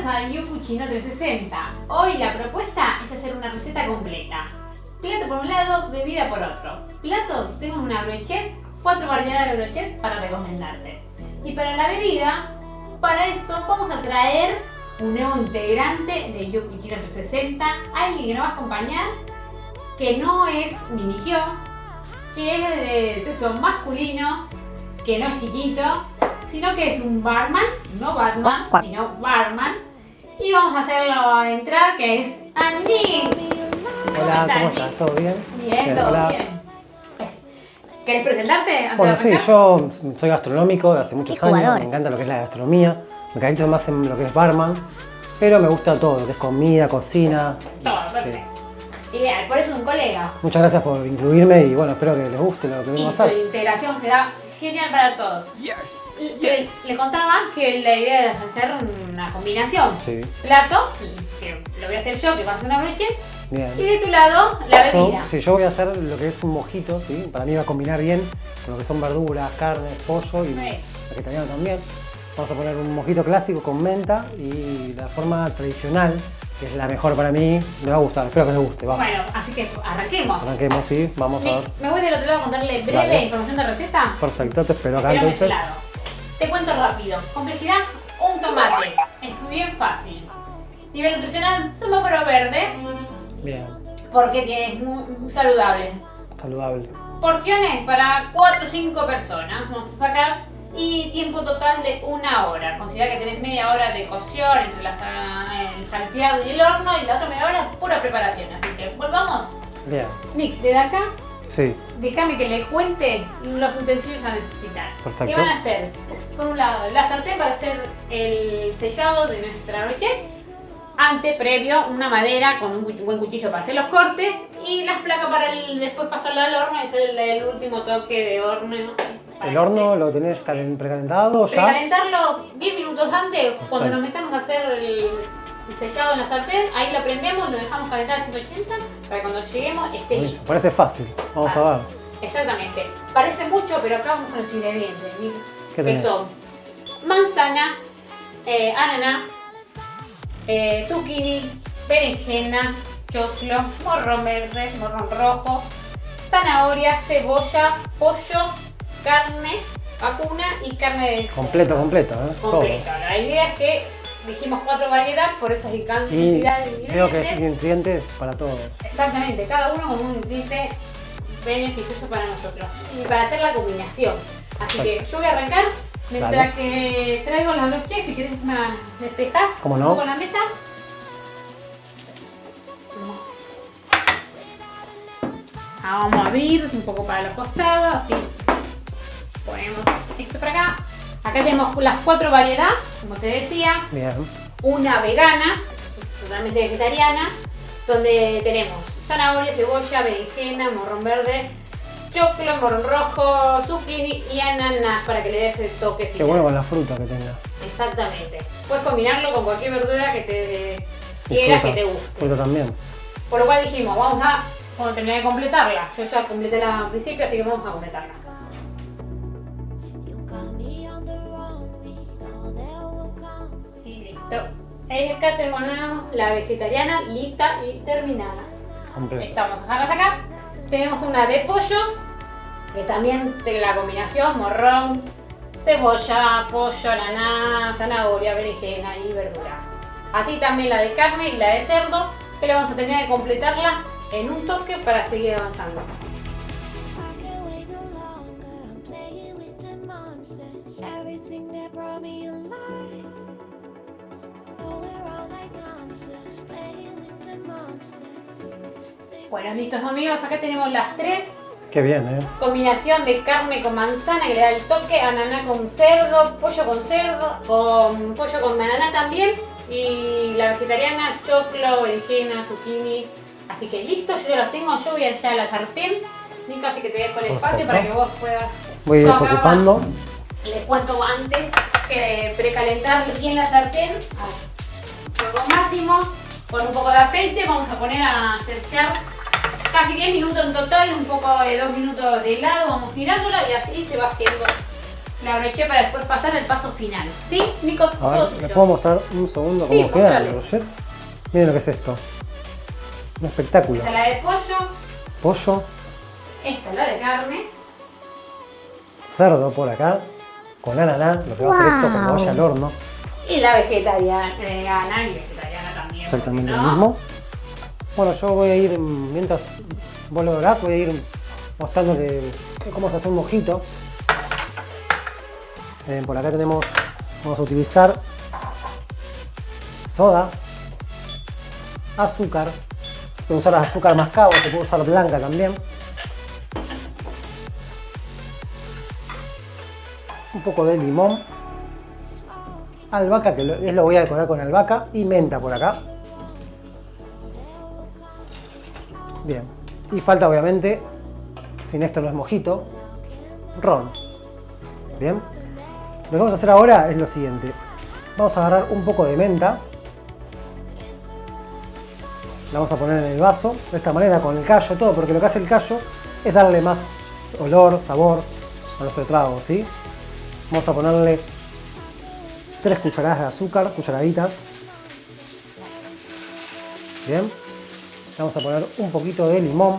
a YoCucino 360. Hoy la propuesta es hacer una receta completa. Plato por un lado, bebida por otro. Plato, tengo una brochette, 4 variedades de brochette para recomendarte. Y para la bebida, para esto vamos a traer un nuevo integrante de YoCucino 360, alguien que nos va a acompañar, que no es Minigyo, que es de sexo masculino, que no es chiquito, sino que es un barman, no Batman, sino barman. Y vamos a hacerlo entrar, que es Nick. Hola, ¿cómo estás? ¿Todo bien? Bien, todo hola. bien. ¿Querés presentarte? Bueno, sí, yo soy gastronómico de hace muchos años, me encanta lo que es la gastronomía, me caracterizo más en lo que es barman, pero me gusta todo, lo que es comida, cocina. Todo, perfecto. Ideal, por eso es un colega. Muchas gracias por incluirme y bueno, espero que les guste lo que vengo a Y tu hacer. integración será genial para todos. Le contaba que la idea es hacer una combinación. Sí. Plato, que lo voy a hacer yo, que va a ser una brochette. Bien. Y de tu lado, la bebida. Yo voy a hacer lo que es un mojito, ¿sí? Para mí va a combinar bien con lo que son verduras, carne, pollo y vegetariano también. Vamos a poner un mojito clásico con menta y la forma tradicional, que es la mejor para mí, me va a gustar, espero que les guste. Vamos. Bueno, así que arranquemos. Arranquemos, sí, vamos a ver. Me voy del otro lado a contarle breve Dale. información de receta. Perfecto, te espero acá Espero entonces. mezclado. Te cuento rápido. Complejidad, un tomate. Es bien fácil. Nivel nutricional, semáforo verde, Bien, porque es muy saludable. saludable. Porciones para 4 o 5 personas, vamos a sacar. Y tiempo total de 1 hora. Considera que tenés media hora de cocción entre el salteado y el horno, y la otra media hora pura preparación. Así que volvamos. Bien, Nick, desde acá, sí, déjame que le cuente los utensilios a necesitar. Perfecto. ¿Qué van a hacer? Por un lado, la sartén para hacer el sellado de nuestra brochette. Previo, una madera con un buen cuchillo para hacer los cortes. Y las placas para después pasarla al horno y hacer el último toque de horno. ¿el horno lo tenés precalentado ya? Precalentarlo 10 minutos antes, cuando nos metamos a hacer el sellado en la sartén, ahí lo prendemos, lo dejamos calentar a 180 para cuando lleguemos esté Buenísimo, listo. parece fácil, vamos a ver. Exactamente. Parece mucho, pero acá vamos con los ingredientes. ¿Qué Que tenés? son manzana, ananá, zucchini, berenjena, choclo, morrón verde, morrón rojo, zanahoria, cebolla, pollo, carne vacuna y carne de cerdo. Completo, completo, Completo. La idea es que dijimos 4 variedades, por eso hay Y cantidad de ingredientes. creo que es nutrientes para todos. Exactamente, cada uno con un nutriente beneficioso para nosotros y para hacer la combinación. Así que yo voy a arrancar mientras Dale. que traigo los bloques. Si querés me despejás ¿Cómo no? un poco la mesa. Vamos a abrir un poco para los costados, así ponemos esto para acá. Acá tenemos las 4 variedades, como te decía, Bien, una vegana, totalmente vegetariana, donde tenemos zanahoria, cebolla, berenjena, morrón verde, choclo, morrón rojo, zucchini y ananá para que le des el toque final. qué bueno con la fruta que tenga. Exactamente. Puedes combinarlo con cualquier verdura que te Y quieras, fruta, que te guste. fruta también. Por lo cual dijimos, vamos a, cuando terminé de completarla, yo ya completé la al principio, así que vamos a completarla. Y listo. Acá terminamos la vegetariana lista y terminada. Completo. Estamos a dejarlas acá. Tenemos una de pollo, que también tiene la combinación morrón, cebolla, pollo, ananá, zanahoria, berenjena y verduras. Así también la de carne y la de cerdo, que le vamos a terminar de completarla en un toque para seguir avanzando. Bueno, listos amigos, acá tenemos las 3. Qué bien, Combinación de carne con manzana que le da el toque, ananá con cerdo, pollo con ananá también, y la vegetariana, choclo, berenjena, zucchini. Así que listo, yo ya los tengo, yo voy allá a la sartén. Nico, así que te dejo el espacio para que vos puedas. Voy Yo acá desocupando. les cuento antes que precalentar bien la sartén a fuego máximo con un poco de aceite. Vamos a poner a sellar casi 10 minutos en total, un poco de 2 minutos de lado, vamos girándola y así se va haciendo La abroché para después pasar al paso final. ¿Sí, Nico? A Todo ver, tuyo. ¿les puedo mostrar un segundo Sí, cómo queda el mostrale. brochet? Miren lo que es esto. Un espectáculo. Esta es la de pollo, Pollo, esta es la de carne. cerdo por acá, con ananá, lo que va a hacer esto cuando vaya al horno. Y la vegetariana y vegetariana también. Exactamente ¿no? lo mismo. Bueno, yo voy a ir, mientras vos lo dorás, voy a ir mostrándole cómo se hace un mojito. Por acá tenemos, vamos a utilizar soda, azúcar, puedo usar azúcar mascabo, se puede usar blanca también. Un poco de limón, albahaca, que lo voy a decorar con albahaca, y menta por acá. Bien, y falta obviamente, sin esto no es mojito, ron. Bien, lo que vamos a hacer ahora es lo siguiente. Vamos a agarrar un poco de menta, la vamos a poner en el vaso, de esta manera con el callo, todo, porque lo que hace el callo es darle más olor, sabor a nuestro trago, ¿sí? Vamos a ponerle 3 cucharadas de azúcar, cucharaditas. Bien. Vamos a poner un poquito de limón.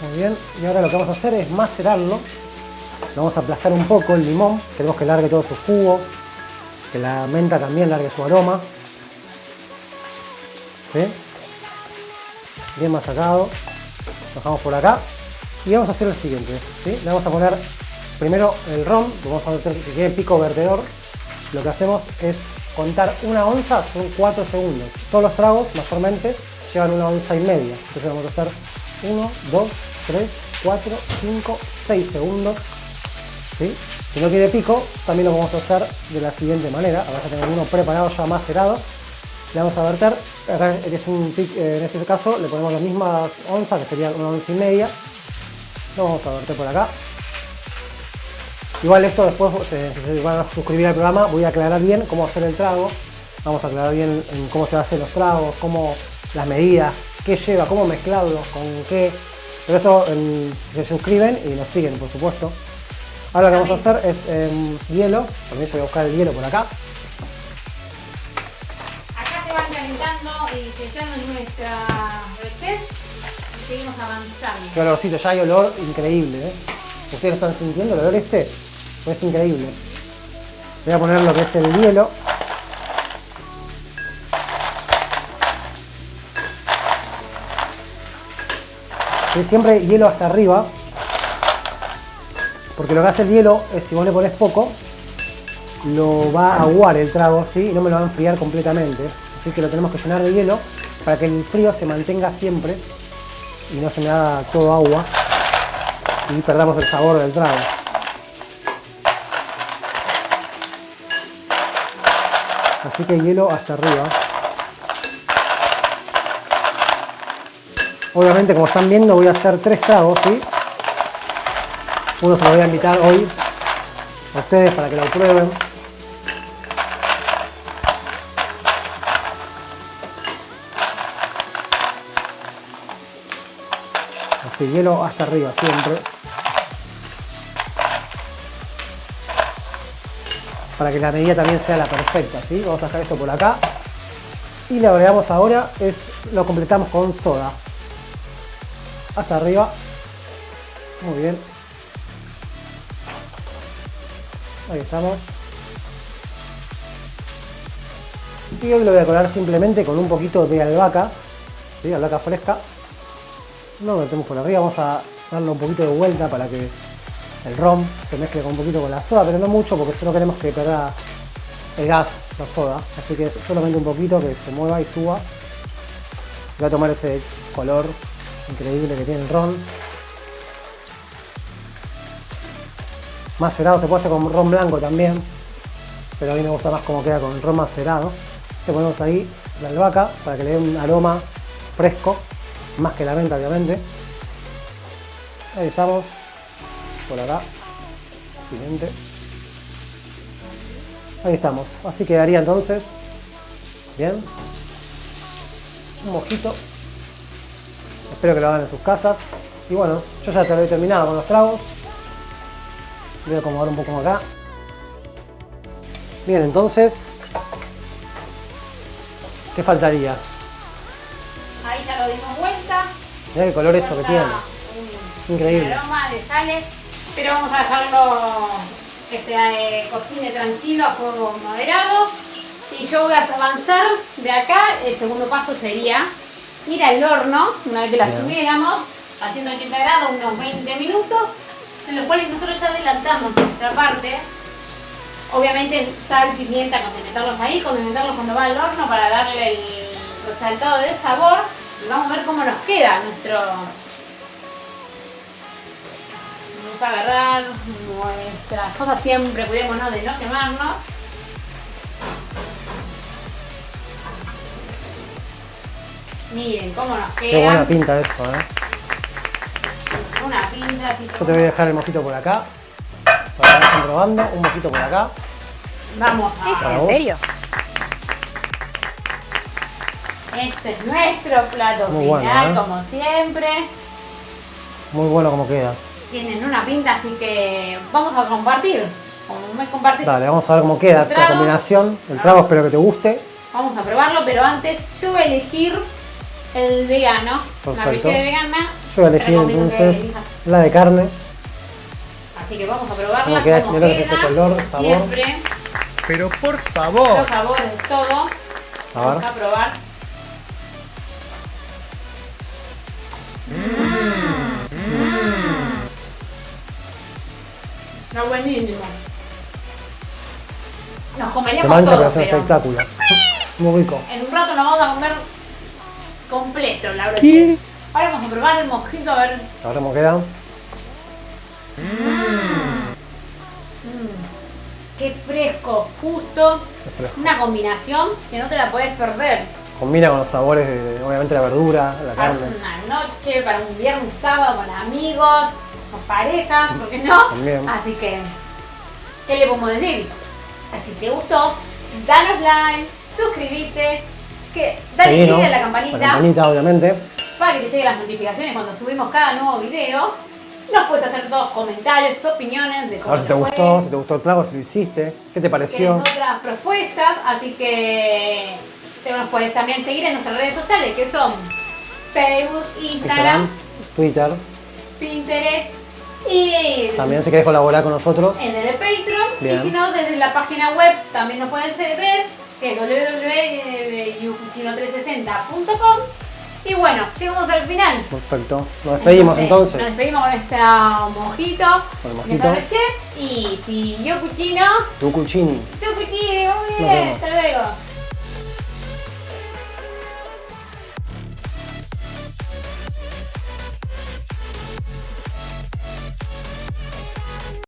Muy bien. Y ahora lo que vamos a hacer es macerarlo. Lo vamos a aplastar un poco el limón. Queremos que largue todo su jugo. Que la menta también largue su aroma. ¿Sí? Bien masacado. Lo dejamos por acá. Y vamos a hacer el siguiente. ¿Sí? Le vamos a poner primero el ron. Vamos a hacer que quede pico vertedor. Lo que hacemos es contar una onza, son 4 segundos. Todos los tragos mayormente llevan 1,5 onzas. Entonces vamos a hacer 1, 2, 3, 4, 5, 6 segundos. ¿Sí? Si no tiene pico, también lo vamos a hacer de la siguiente manera. Ahora ya tenemos uno preparado, ya macerado. Le vamos a verter, acá es en este caso le ponemos las mismas onzas, que serían 1,5 onzas. Lo vamos a verter por acá. Igual esto después, si se van a suscribir al programa, voy a aclarar bien cómo hacer el trago. Vamos a aclarar bien en cómo se hacen los tragos, cómo las medidas, qué lleva, cómo mezclarlos, con qué. Pero eso si se suscriben y nos siguen, por supuesto. Ahora lo que vamos a hacer es hielo. También voy a buscar el hielo por acá. Acá se van calentando y sellando nuestra receta y seguimos avanzando. Qué olorcito, ya hay olor increíble, ¿eh? ¿Ustedes lo están sintiendo? El olor este es increíble. Voy a poner lo que es el hielo. Y siempre hielo hasta arriba. Porque lo que hace el hielo es, si vos le pones poco, lo va a aguar el trago, ¿sí? Y no me lo va a enfriar completamente. Así que lo tenemos que llenar de hielo para que el frío se mantenga siempre y no se me haga todo agua y perdamos el sabor del trago. Así que hielo hasta arriba. Obviamente, como están viendo, voy a hacer 3 tragos, ¿sí? Uno se lo voy a invitar hoy a ustedes para que lo prueben. Así, hielo hasta arriba siempre. Para que la medida también sea la perfecta, ¿sí? Vamos a sacar esto por acá. Y lo que agregamos ahora lo completamos con soda. Hasta arriba. Muy bien. Ahí estamos. Y hoy lo voy a decorar simplemente con un poquito de albahaca, ¿sí? Albahaca fresca. Lo metemos por arriba, vamos a darle un poquito de vuelta para que el ron se mezcle con un poquito con la soda, pero no mucho porque si no queremos que pierda el gas, la soda. Así que solamente un poquito que se mueva y suba. Voy a tomar ese color increíble que tiene el ron. Macerado se puede hacer con ron blanco también, pero a mí me gusta más como queda con el ron macerado. Le ponemos ahí la albahaca para que le dé un aroma fresco, más que la menta obviamente. Ahí estamos, por acá, siguiente. Ahí estamos, así quedaría entonces. Bien. un mojito. Espero que lo hagan en sus casas. Y bueno, yo ya te lo he terminado con los tragos. Voy a acomodar un poco más acá. Bien, entonces, ¿qué faltaría? Ahí ya lo dimos vuelta. Mirá qué color eso que tiene. Increíble. Un aroma de sales. Pero vamos a dejarlo cocine tranquilo a fuego moderado. Y yo voy a avanzar de acá. El segundo paso sería ir al horno, una vez que la tuviéramos, a 180 grados, unos 20 minutos, en los cuales nosotros ya adelantamos nuestra parte. Obviamente sal, pimienta, condimentarlos ahí, condimentarlos cuando va al horno para darle el resaltado de sabor. Y vamos a ver cómo nos queda nuestro... Vamos a agarrar nuestras cosas, siempre cuidémonos de no quemarnos. Miren cómo nos queda. Qué buena pinta eso, Una pinta. Yo te voy a dejar el mojito por acá. Para que vayan probando. Un mojito por acá. Vamos Para a... vos. ¿En serio? Este es nuestro plato Muy final, bueno, como siempre. Muy bueno como queda. Tienen una pinta, así que vamos a compartir. Como me compartís, Dale, vamos a ver cómo queda esta trago. combinación. El trago espero que te guste. vamos a probarlo, pero antes yo voy a elegir el vegano. Una Perfecto. leche vegana. Yo voy a elegir Recomiendo que entonces elijas. la de carne. Así que vamos a probarla. Cómo queda, cómo mirá lo que es queda. ese color, sabor. Siempre Pero por favor. los sabores, todo. A Vamos ver. a probar. No, buenísimo. Nos Se comeríamos mancha, pero todo, es un pero espectáculo. Muy rico. en un rato nos vamos a comer completo la brocheta. ¿Qué? Ahora vamos a probar el mojito, a ver. A ver cómo queda. Qué fresco, justo. Es fresco. Una combinación que no te la puedes perder. Combina con los sabores de, obviamente, la verdura, la Para carne. una noche, para un viernes, sábado con amigos, con parejas, ¿por qué no? También. Así que, ¿qué le podemos decir? Si te gustó, danos like, suscríbete, dale click Seguinos, a la campanita obviamente. para que te lleguen las notificaciones cuando subimos cada nuevo video. Nos puedes hacer todos comentarios, opiniones de A cómo ver si te fue, gustó, si te gustó el trago, si lo hiciste, qué te pareció. querés otras propuestas, así que nos puedes también seguir en nuestras redes sociales que son Facebook, Instagram, Twitter. Pinterest y También si querés colaborar con nosotros. en el de Patreon. Bien. Y si no, desde la página web también nos pueden ver, que es www.yucuchino360.com. Y bueno, llegamos al final. Perfecto. Nos despedimos Nos entonces. despedimos con nuestro mojito. Con el nuestra mojito. brocheta. Y si yo cuchino, Tu cucini. tú cuchino, muy Nos bien. vemos.